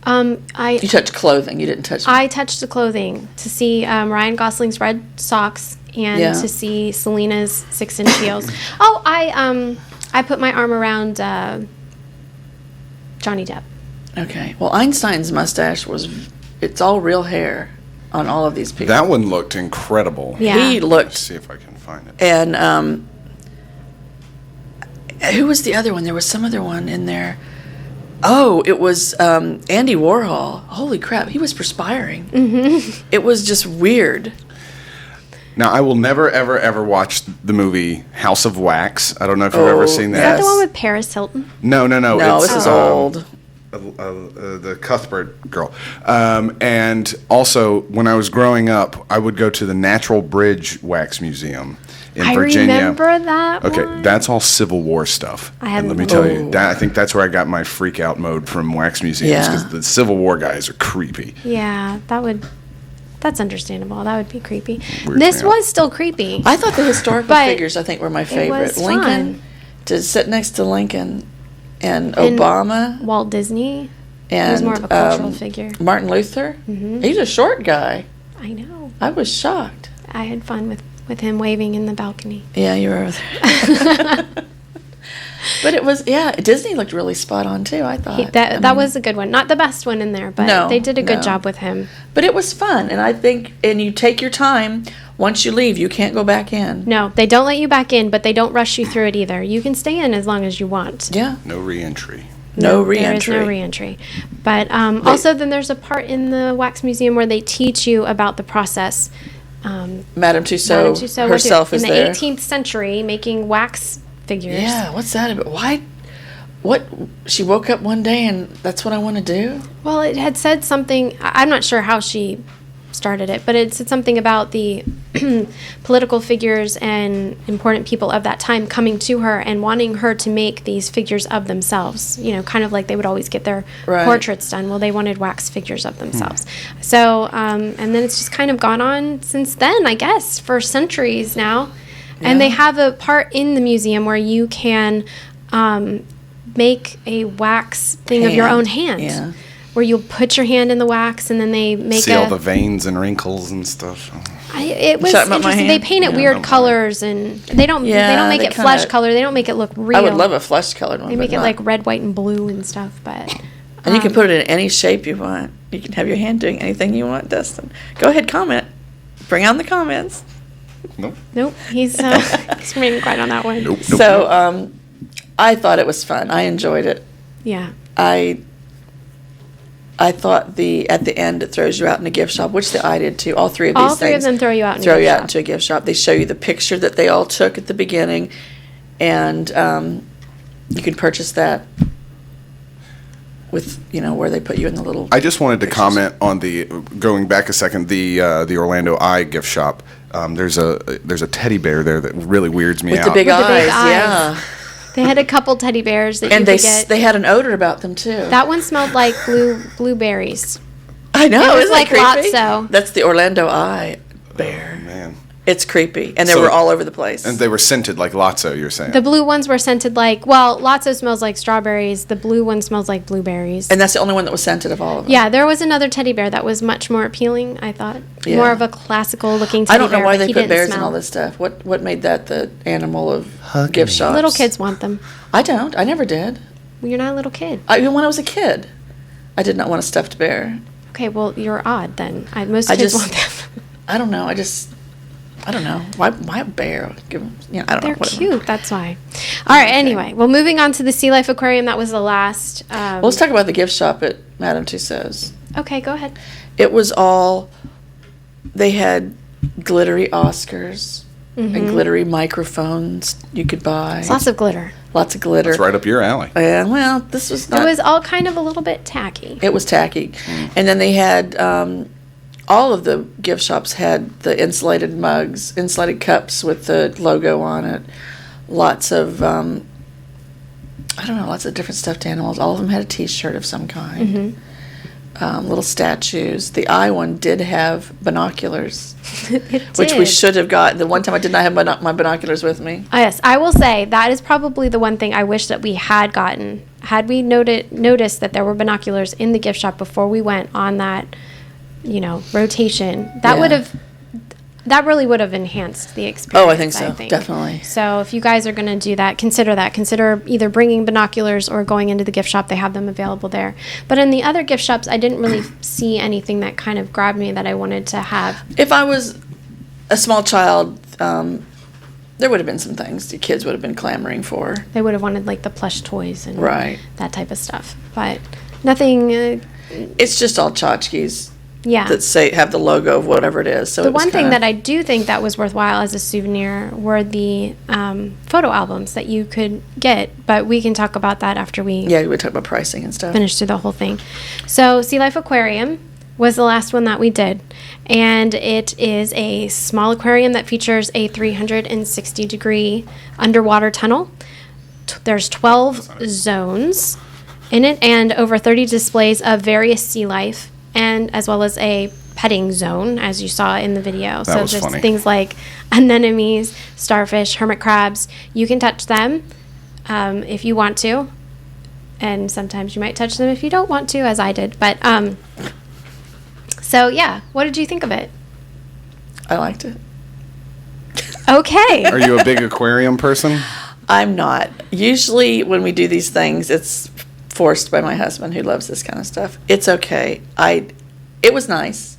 You touched clothing. You didn't touch. I touched the clothing to see Ryan Gosling's red socks and Yeah. to see Selena's 6-inch heels. Oh, I put my arm around Johnny Depp. Okay. Well, Einstein's mustache it's all real hair on all of these people. That one looked incredible. Yeah. He Let's looked, see if I can find it. and who was the other one? There was some other one in there. Oh, it was Andy Warhol. Holy crap, he was perspiring. Mm-hmm. It was just weird. Now, I will never, ever, ever watch the movie House of Wax. I don't know if you've Oh, ever seen Is that that. the one with Paris Hilton? No. No, it's, this is old. the Cuthbert girl. And also, when I was growing up, I would go to the Natural Bridge Wax Museum in I Virginia. remember that Okay, one. that's all Civil War stuff. I And haven't let me looked tell at you, I think that's where I got my freak out mode from wax museums Yeah. because the Civil War guys are creepy. Yeah, that's understandable. That would be creepy. Weird This me out. was still creepy. I thought the historical But figures, I think, were my favorite. was Lincoln, fun. to sit next to Lincoln and And Obama Walt Disney. and He was more of a cultural figure. Martin Luther. Mm-hmm. He's a short guy. I know. I was shocked. I had fun with him waving in the balcony. Yeah, you were over there. But it was, Disney looked really spot on too, I thought. That was a good one. Not the best one in there, but No, they did a good no. job with him. But it was fun, and I think, and you take your time. Once you leave, you can't go back in. No, they don't let you back in, but they don't rush you through it either. You can stay in as long as you want. Yeah, No re-entry. no There is re-entry. no re-entry. But also, then there's a part in the wax museum where they teach you about the process. Madame Madame Tussauds Tussauds herself is in the there. 18th century making wax figures. Yeah, what's that about? Why? What? She woke up one day and that's what I want to do? Well, it had said something. I'm not sure how she started it, but it said something about the political figures and important people of that time coming to her and wanting her to make these figures of themselves. You know, kind of like they would always get their Right. portraits done. Well, they wanted wax figures of themselves. So, and then it's just kind of gone on since then, I guess, for centuries now. And they have a part in the museum where you can make a wax thing of your own hand. Yeah. Where you'll put your hand in the wax and then they make See all the veins and wrinkles and stuff. it was talking about my interesting. They hand? paint it Yeah. weird colors and they don't Yeah, make they it flesh kinda- color. They don't make it look real. I would love a flesh colored one. They but make it not- like red, white, and blue and stuff. But And you can put it in any shape you want. You can have your hand doing anything you want, Dustin. Go ahead, comment. Bring on the comments. Nope. nope, he's remaining quiet on that one. Nope. So, I thought it was fun. I enjoyed it. Yeah. I thought at the end it throws you out in a gift shop, which I did too. All three of these All three of things them throw you out in a throw gift you out shop. into a gift shop. They show you the picture that they all took at the beginning, and you can purchase that with where they put you in the little. I just wanted to pictures. comment on going back a second, the Orlando Eye gift shop. There's a teddy bear there that really weirds me with out. the big With the eyes, big eyes. yeah. They had a couple teddy bears that And you could get. they had an odor about them too. That one smelled like blueberries. I know. It was isn't like that creepy? Lotso. That's the Orlando Eye bear. Oh, man. It's creepy, and they So- were all over the place. And they were scented like Lotso, you're saying. The blue ones were scented like, Lotso smells like strawberries. The blue one smells like blueberries. And that's the only one that was scented of all of them. Yeah, there was another teddy bear that was much more appealing, I thought. Yeah. More of a classical looking teddy I don't know bear, why but they he put didn't bears in smell. all this stuff. What made that the animal of gift shops? Little kids want them. I don't. I never did. Well, you're not a little kid. Even when I was a kid, I did not want a stuffed bear. Okay, well, you're odd then. Most I kids just- want them. I don't know. I don't know. Why a bear? Give 'em- I don't They're know. whatever. cute, that's why. All right, anyway. Well, moving on to the Sea Life Aquarium. That was the last. Well, let's talk about the gift shop at Madame Tussauds. Okay, go ahead. It was all. They had glittery Oscars and glittery microphones you could buy. Lots of glitter. Lots of glitter. It's right up your alley. And well, this was not. It was all kind of a little bit tacky. It was tacky. And then they had, all of the gift shops had the insulated mugs, insulated cups with the logo on it. Lots of, lots of different stuffed animals. All of them had a T-shirt of some kind. Little statues. The eye one did have binoculars, It which we did. should have got. The one time I did not have my binoculars with me. Yes, I will say that is probably the one thing I wish that we had gotten. Had we noticed that there were binoculars in the gift shop before we went on that, rotation, Yeah. that really would have enhanced the experience. Oh, I think so. Definitely. So if you guys are going to do that, consider that. Consider either bringing binoculars or going into the gift shop. They have them available there. But in the other gift shops, I didn't really see anything that kind of grabbed me that I wanted to have. If I was a small child, there would have been some things the kids would have been clamoring for. They would have wanted like the plush toys and Right. that type of stuff. But nothing, It's just all tchotchkes yeah. that have the logo of whatever it is. So The it was one thing kinda- that I do think that was worthwhile as a souvenir were the photo albums that you could get, but we can talk about that after we Yeah, we would talk about pricing and stuff. finish through the whole thing. So Sea Life Aquarium was the last one that we did, and it is a small aquarium that features a 360-degree underwater tunnel. There's 12 zones in it and over 30 displays of various sea life, and as well as a petting zone, as you saw in the video. That was there's funny. things like anemones, starfish, hermit crabs. You can touch them if you want to, and sometimes you might touch them if you don't want to, as I did. But so yeah, what did you think of it? I liked it. Okay. Are you a big aquarium person? I'm not. Usually when we do these things, it's forced by my husband who loves this kind of stuff. It's okay. It was nice.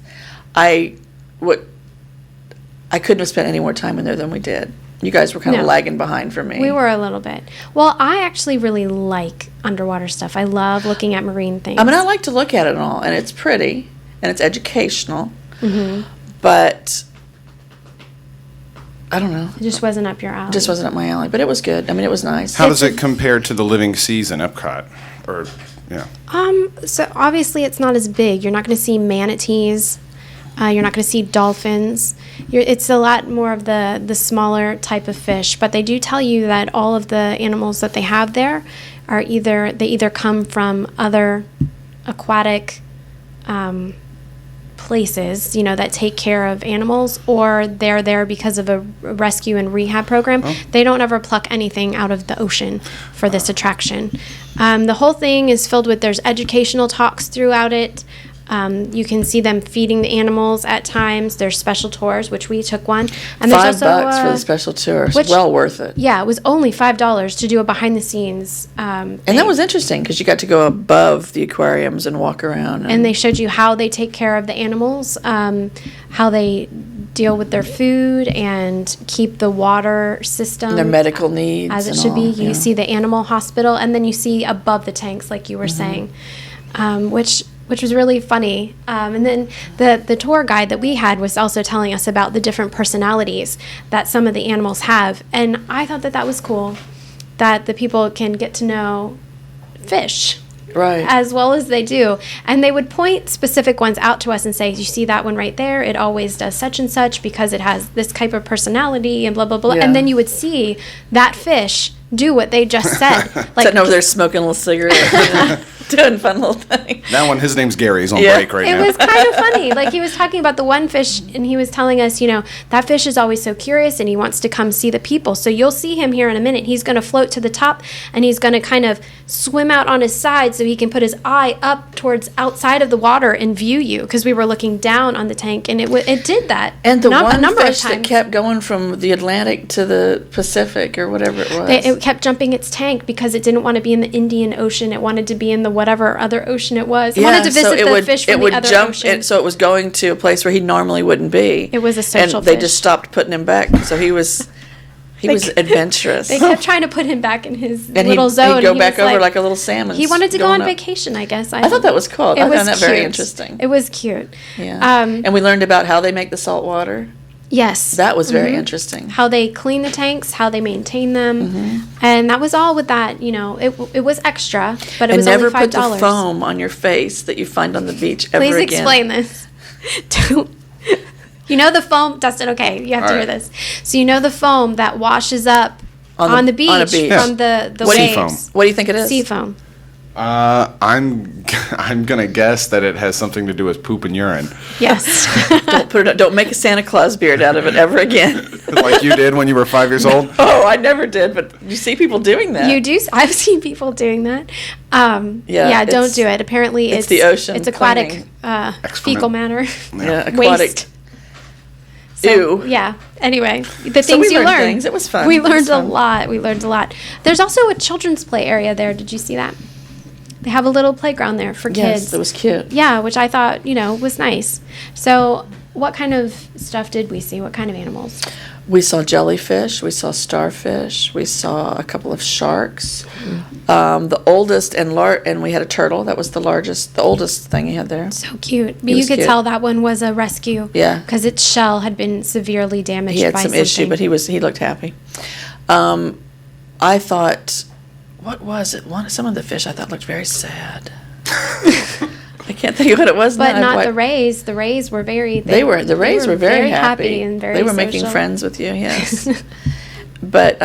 I couldn't have spent any more time in there than we did. You guys were kind of No. lagging behind for me. We were a little bit. Well, I actually really like underwater stuff. I love looking at marine things. I mean, I like to look at it all, and it's pretty, and it's educational. Mm-hmm. But I don't know. It just wasn't up your alley. Just wasn't up my alley, but it was good. I mean, it was nice. How does it compare to the Living Seas in Epcot? Or, yeah. So obviously it's not as big. You're not going to see manatees. You're not going to see dolphins. It's a lot more of the smaller type of fish. But they do tell you that all of the animals that they have there are either come from other aquatic places, that take care of animals, or they're there because of a rescue and rehab program. They don't ever pluck anything out of the ocean for this attraction. The whole thing is filled with, there's educational talks throughout it. You can see them feeding the animals at times. There's special tours, which we took one. And there's $5 for also the special tour. It's which- well worth it. yeah, it was only $5 to do a behind the scenes. And that was interesting because you got to go above the aquariums and walk around. And they showed you how they take care of the animals, how they deal with their food and keep the water system, Their medical needs as it and should be. all, You yeah. see the animal hospital, and then you see above the tanks, like you were saying, which was really funny. And then the tour guide that we had was also telling us about the different personalities that some of the animals have, and I thought that was cool, that the people can get to know fish Right. as well as they do. And they would point specific ones out to us and say, you see that one right there? It always does such and such because it has this type of personality and blah, blah, blah. Yeah. And then you would see that fish do what they just said. Sitting over there smoking a little cigarette, doing fun little things. That one, his name's Gary. He's on Yeah. break right It now. was kind of funny. Like, he was talking about the one fish, and he was telling us, that fish is always so curious, and he wants to come see the people. So you'll see him here in a minute. He's going to float to the top, and he's going to kind of swim out on his side so he can put his eye up towards outside of the water and view you, because we were looking down on the tank, and it did that. And the a one number fish of that times. kept going from the Atlantic to the Pacific or whatever it was. It kept jumping its tank because it didn't want to be in the Indian Ocean. It wanted to be in the whatever other ocean it was. It wanted to visit the fish from the other ocean. So it was going to a place where he normally wouldn't be. It was a social And they fish. just stopped putting him back. So he was adventurous. They kept trying to put him back in his and little zone. he'd go and he back was over like a little salmon. He wanted to go on going up. vacation, I guess. I thought that was cool. I found that very interesting. It was cute. Yeah. And we learned about how they make the salt water. Yes. That was very interesting. How they clean the tanks, how they maintain them. Mm-hmm. And that was all with that, it was extra, but it And was never only $5. put the foam on your face that you find on the beach ever Please again. explain this. The foam, Dustin, okay, you have to All hear right. this. So the foam that washes up on the beach, on a beach. from the What do you- waves. What do you think it is? Sea foam. I'm gonna guess that it has something to do with poop and urine, Yes. Don't make a Santa Claus beard out of it ever again. like you did when you were 5 years old. Oh, I never did, but you see people doing that. You do. I've seen people doing that. Yeah, don't it's- do it. Apparently, it's the ocean It's aquatic cleaning. fecal matter. Yeah, aquatic. Waste. So, Ew. Yeah. Anyway, the So things we you learned learn. things. It was fun. We It was learned a fun. lot. We learned a lot. There's also a children's play area there. Did you see that? They have a little playground there for Yes, kids. it was cute. Yeah, which I thought, was nice. So, what kind of stuff did we see? What kind of animals? We saw jellyfish. We saw starfish. We saw a couple of sharks. Mm-hmm. The oldest and we had a turtle. That was the oldest thing he had there. So cute. But He you was could cute. tell that one was a rescue. Yeah. Because its shell had been severely damaged He had by some something. issue, but he looked happy. I thought, what was it? Some of the fish I thought looked very sad. I can't think of what it was. But now. not the rays. The rays were very. The rays were very happy. and very They were making social. friends with you, yes. But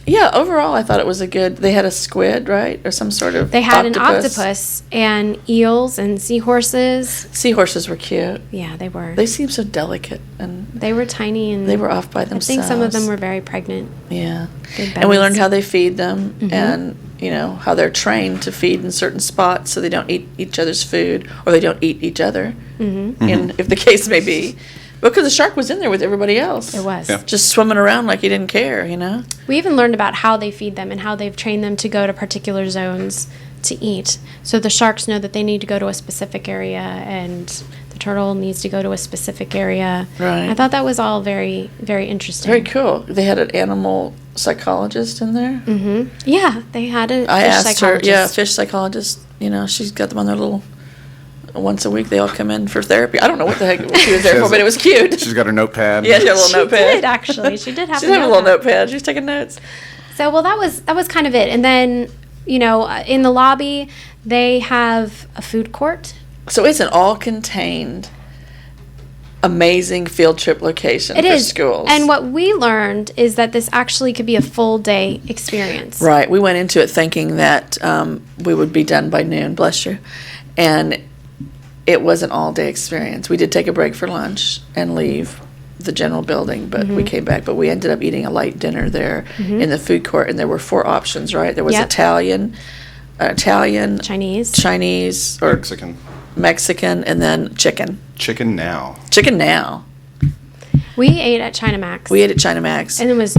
yeah, overall, I thought it was they had a squid, right, or some sort of. They had an octopus and eels and seahorses. Seahorses were cute. Yeah, they were. They seemed so delicate, and They were tiny and they were off by I themselves. think some of them were very pregnant. Yeah, Big and we bellies. learned how they feed them, Mm-hmm. and how they're trained to feed in certain spots so they don't eat each other's food or they don't eat each other. Mm-hmm. And if the case may be, because the shark was in there with everybody else. It was. Yeah. Just swimming around like he didn't care, We even learned about how they feed them and how they've trained them to go to particular zones to eat. So the sharks know that they need to go to a specific area and the turtle needs to go to a specific area. Right. I thought that was all very, very interesting. Very cool. They had an animal psychologist in there. Mm-hmm. Yeah, they had a I fish asked her, psychologist. fish psychologist. She's got them on their little. Once a week, they all come in for therapy. I don't know what the heck she was there for, but it was cute. She's got her notepad. Yeah, she had a little She notepad. did, actually. She did have She did have a little notepad. She was taking notes. So, well, that was kind of it. And then, in the lobby, they have a food court. So it's an all-contained, amazing field trip location It for is. schools. And what we learned is that this actually could be a full day experience. Right. We went into it thinking that we would be done by noon, bless you. And it was an all-day experience. We did take a break for lunch and leave the general building, but Mm-hmm. we came back. But we ended up eating a light dinner there in the food court, and there were 4 options, right? There was Yep. Italian, Chinese, or Mexican. and then chicken. Chicken now. Chicken now. We ate at China Max. We ate at China Max. And it was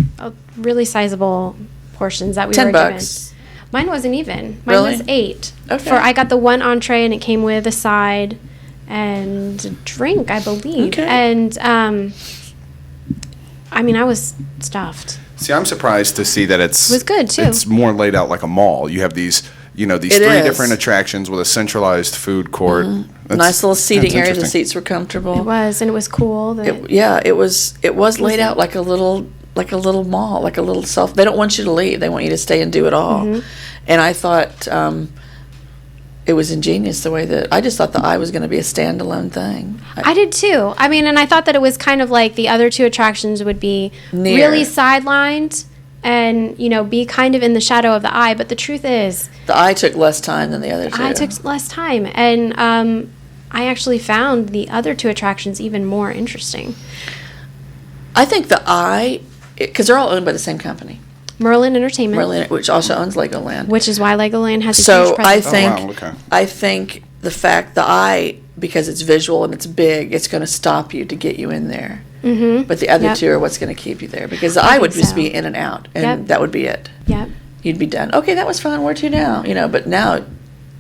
really sizable portions that we were $10. given. Mine wasn't even. Mine Really? was $8. Okay. I got the one entree and it came with a side, and a drink, I believe. Okay. And I mean, I was stuffed. See, I'm surprised to see that it was good, too. It's more laid out like a mall. You have these, these It three is. different attractions with a centralized food court. Nice little seating area. The interesting. seats were comfortable. It was, and it was cool. That It was laid out like a little mall, like a little self. They don't want you to leave. They want you to stay and do it all. And I thought it was ingenious the way that I just thought the Eye was going to be a standalone thing. I did too. I mean, and I thought that it was kind of like the other two attractions would be Near. really sidelined and, be kind of in the shadow of the Eye. But the truth is, The Eye took less time than the other two. I took less time. And I actually found the other two attractions even more interesting. I think the Eye, because they're all owned by the same company, Merlin Entertainment, Merlin, which also owns Legoland. which is why Legoland has a huge So I presence. think, Oh, wow, okay. I think the fact the Eye, because it's visual and it's big, it's going to stop you to get you in there. Mm-hmm. But the other Yep. two are what's going to keep you there, because the I Eye would think just so. be in and out, and Yep. that would be it. Yep. You'd be done. Okay, that was fun. Where to now? But now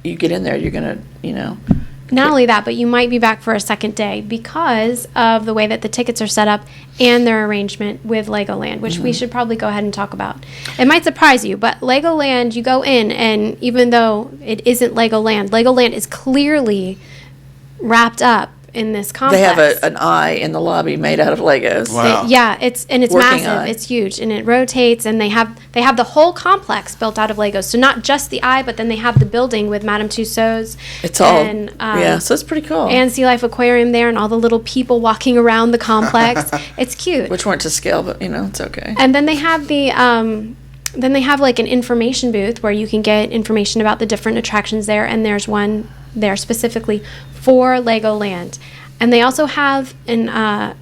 you get in there, you're going to, Not only that, but you might be back for a second day because of the way that the tickets are set up and their arrangement with Legoland, which we should probably go ahead and talk about. It might surprise you, but Legoland, you go in, and even though it isn't Legoland, Legoland is clearly wrapped up in this complex. They have an Eye in the lobby made out of Legos. Wow. Yeah, it's Working massive. Eye. It's huge, and it rotates. And they have the whole complex built out of Legos. So not just the Eye, but then they have the building with Madame Tussauds. It's all, and, so it's pretty cool. and Sea Life Aquarium there, and all the little people walking around the complex. It's cute. Which weren't to scale, but, it's okay. And then they have like an information booth where you can get information about the different attractions there, and there's one there specifically for Legoland. And they also have a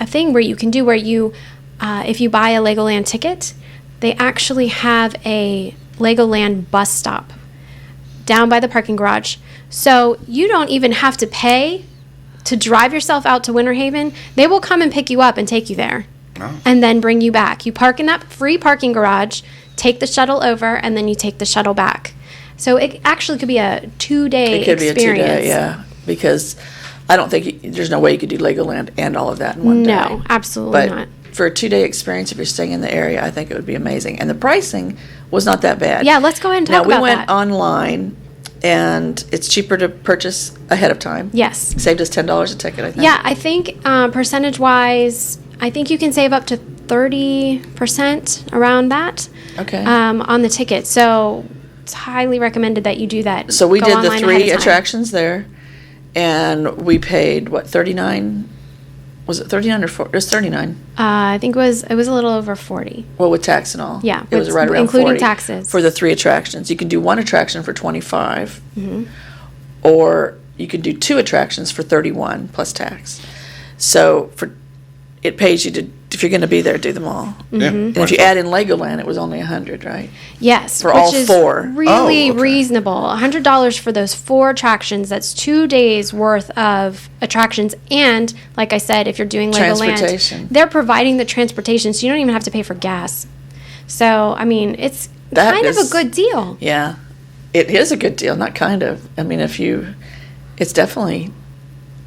thing where you can do where you, if you buy a Legoland ticket, they actually have a Legoland bus stop down by the parking garage. So you don't even have to pay to drive yourself out to Winter Haven. They will come and pick you up and take you there. And then bring you back. You park in that free parking garage, take the shuttle over, and then you take the shuttle back. So it actually could be a 2-day It could be a experience. 2-day, yeah. Because I don't think there's no way you could do Legoland and all of that in one day. No, absolutely But not. for a 2-day experience, if you're staying in the area, I think it would be amazing. And the pricing was not that bad. Yeah, let's go ahead and talk now, about we went that. online, and it's cheaper to purchase ahead of time. Yes. Saved us $10 a ticket, I think. Yeah, I think percentage-wise, I think you can save up to 30% around that. Okay. On the ticket. So it's highly recommended that you do that. So we Go did the online ahead 3 of time. attractions there, and we paid, what, $39? Was it $39 or $40? It was $39. I think it was a little over 40. Well, with tax and all. Yeah, It was with- right around including 40 taxes. for the 3 attractions. You can do 1 attraction for 25, Mm-hmm. or you can do 2 attractions for 31 plus tax. So it pays you to, if you're going to be there, do them all. Yeah. And if you add in Legoland, it was only $100, right? Yes, For which all is 4. really Oh, okay. reasonable. $100 for those 4 attractions. That's 2 days worth of attractions. And like I said, if you're doing Transportation. Legoland, they're providing the transportation, so you don't even have to pay for gas. So I mean, it's That kind of a is- good deal. Yeah. It is a good deal, not kind of. I mean, it's definitely,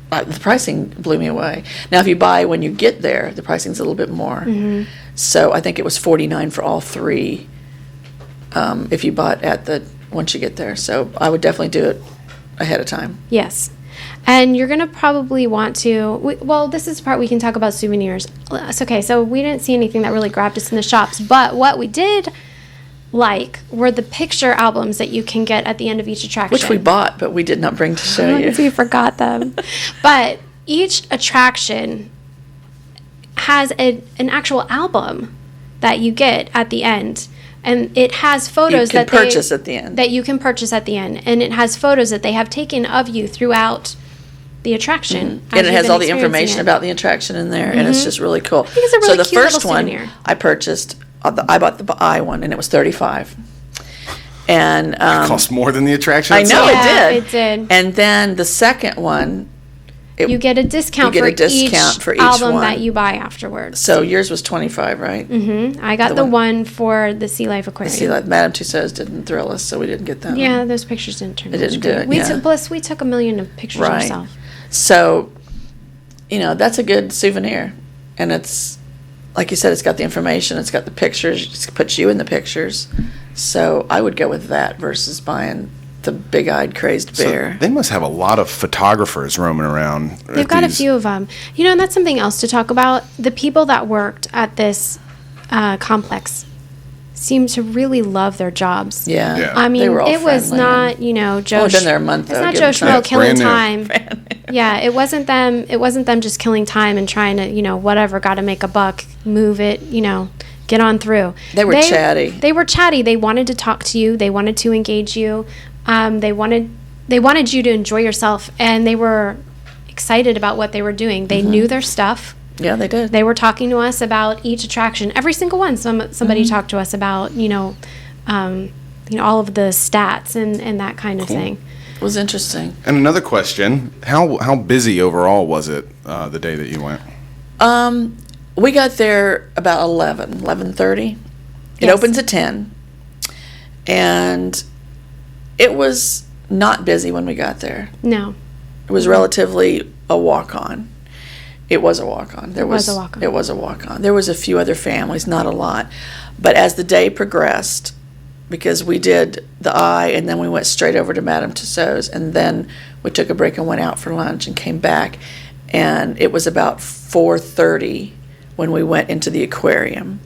the pricing blew me away. Now, if you buy when you get there, the pricing's a little bit more. Mm-hmm. So I think it was $49 for all 3 if you bought once you get there. So I would definitely do it ahead of time. Yes. And you're going to probably want to, well, this is the part we can talk about souvenirs. It's okay, so we didn't see anything that really grabbed us in the shops, but what we did like were the picture albums that you can get at the end of each attraction. Which we bought, but we did not bring to show you. We forgot them. But each attraction has an actual album that you get at the end. And it has photos You can that purchase at the end. That you can purchase at the end. And it has photos that they have taken of you throughout the attraction. as And it you've has been all the experiencing information it. about the attraction in there, and it's just really cool. I think it's a really so the cute first little one souvenir. I purchased, I bought the Eye one, and it was $35. And Cost more than the attraction I know itself. Yeah, it did. it did. And then the second one You get a discount, you get a discount for for each each album one. that you buy afterwards. So yours was 25, right? Mm-hmm. I got the one for the Sea Life Aquarium. See, like Madame Tussauds didn't thrill us, so we didn't get that Yeah, one. those pictures didn't turn out. It didn't do it, We yeah. plus we took a million of pictures Right. ourselves. So, that's a good souvenir. And it's, like you said, it's got the information, it's got the pictures, it puts you in the pictures. So I would go with that versus buying the big-eyed crazed So bear. they must have a lot of photographers roaming around. They've got a few of them. And that's something else to talk about. The people that worked at this complex seem to really love their jobs. Yeah. Yeah. I They mean, were all it was friendly not, Joe. Only been there a month, It's though, not give Joe them time. Schmo Yeah, killing brand new. time. Yeah, it wasn't them. It wasn't them just killing time and trying to, whatever, got to make a buck, move it, get on through. They were chatty. They were chatty. They wanted to talk to you. They wanted to engage you. They wanted you to enjoy yourself, and they were excited about what they were doing. They knew their stuff. Yeah, they did. They were talking to us about each attraction, every single one. Somebody talked to us about, all of the stats and that kind of thing. It was interesting. And another question: How busy overall was it the day that you went? We got there about 11:30. It Yes. opens at 10. And it was not busy when we got there. No. It was relatively a walk-on. It was a walk-on. It was a walk-on. It was a walk-on. There was a few other families, not a lot. But as the day progressed, because we did the Eye, and then we went straight over to Madame Tussauds, and then we took a break and went out for lunch and came back, and it was about 4:30 when we went into the aquarium.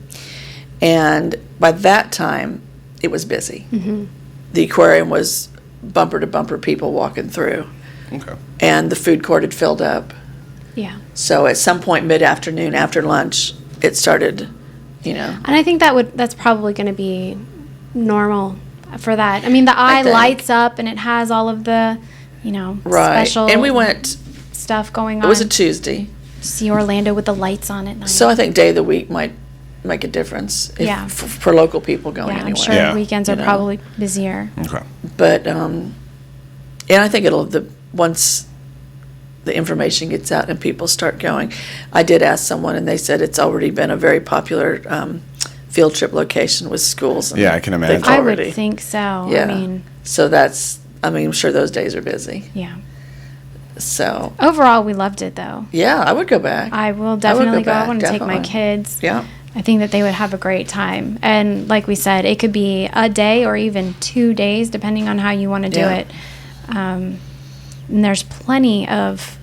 And by that time, it was busy. Mm-hmm. The aquarium was bumper to bumper people walking through, Okay. and the food court had filled up. Yeah. So at some point mid-afternoon after lunch, it started, And I think that's probably going to be normal for that. I mean, the Eye think. lights up and it has all of the, right. special And we went, stuff going on. it was a Tuesday, See Orlando with the lights on at night. so I think day of the week might make a difference Yeah. for local people going yeah, I'm anywhere. sure Yeah. weekends are You know. probably busier. Okay. But, and I think once the information gets out and people start going, I did ask someone and they said it's already been a very popular field trip location with schools. And Yeah, I can they've imagine. I would already- think so. Yeah. I mean, So I'm sure those days are busy. yeah. So, Overall, we loved it though. yeah, I would go back. I will definitely go. I back, want to take my definitely. kids. Yeah. I think that they would have a great time. And like we said, it could be a day or even 2 days, depending on how you want to do Yeah. it. And there's plenty of,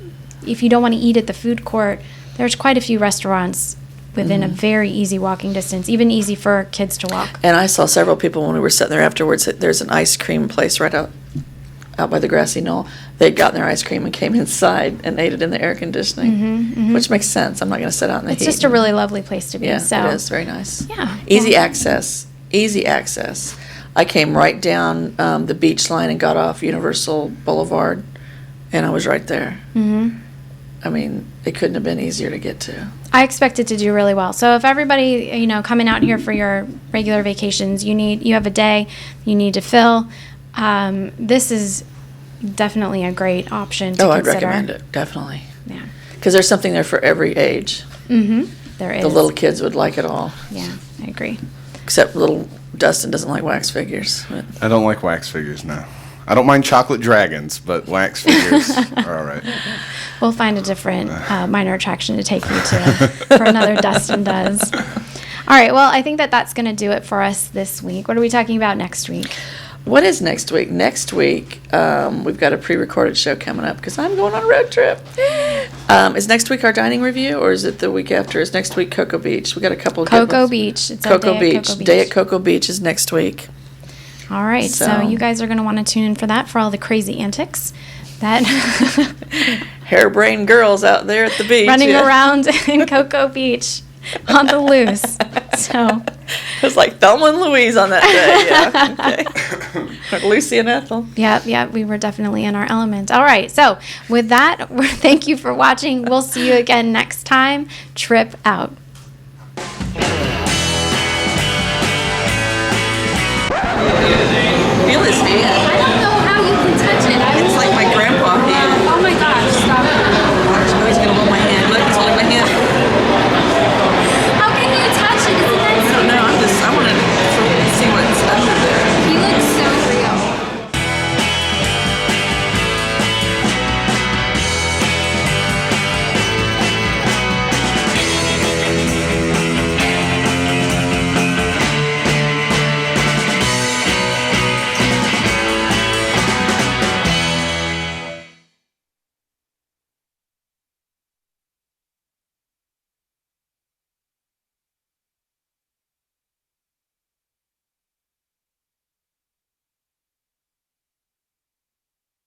if you don't want to eat at the food court, there's quite a few restaurants within Mm-hmm. a very easy walking distance, even easy for kids to walk. And I saw several people when we were sitting there afterwards. That there's an ice cream place right out by the grassy knoll. They'd gotten their ice cream and came inside and ate it in the air conditioning, which makes sense. I'm not going to sit out in the It's heat. just a really lovely place to be. Yeah, so it is very nice. Yeah, Easy yeah. access. Easy access. I came right down the beach line and got off Universal Boulevard, and I was right there. Mm-hmm. I mean, it couldn't have been easier to get to. I expect it to do really well. So if everybody, coming out here for your regular vacations, you have a day you need to fill. This is definitely a great option to I'd consider. recommend it, definitely. Yeah. Because there's something there for every age. Mm-hmm. There is. The little kids would like it all. Yeah, I agree. Except little Dustin doesn't like wax figures. But I don't like wax figures, no. I don't mind chocolate dragons, but wax figures are all right. We'll find a different minor attraction to take you to for another Dustin Does. All right, well, I think that's going to do it for us this week. What are we talking about next week? what is next week? Next week, we've got a pre-recorded show coming up because I'm going on a road trip. Is next week our dining review, or is it the week after? Is next week Cocoa Beach? We got a couple of good Cocoa ones. Beach. It's our Cocoa day Beach. at Cocoa Beach. Day at Cocoa Beach is next week. All right, so So- you guys are going to want to tune in for that, for all the crazy antics that Harebrained girls out there at the beach. running yeah. around in Cocoa Beach on the loose. So, It was like Thelma and Louise on that day. Yeah. Okay. Or Lucy and Ethel. yeah, we were definitely in our element. All right, so with that, thank you for watching. We'll see you again next time. Trip out. Yeah.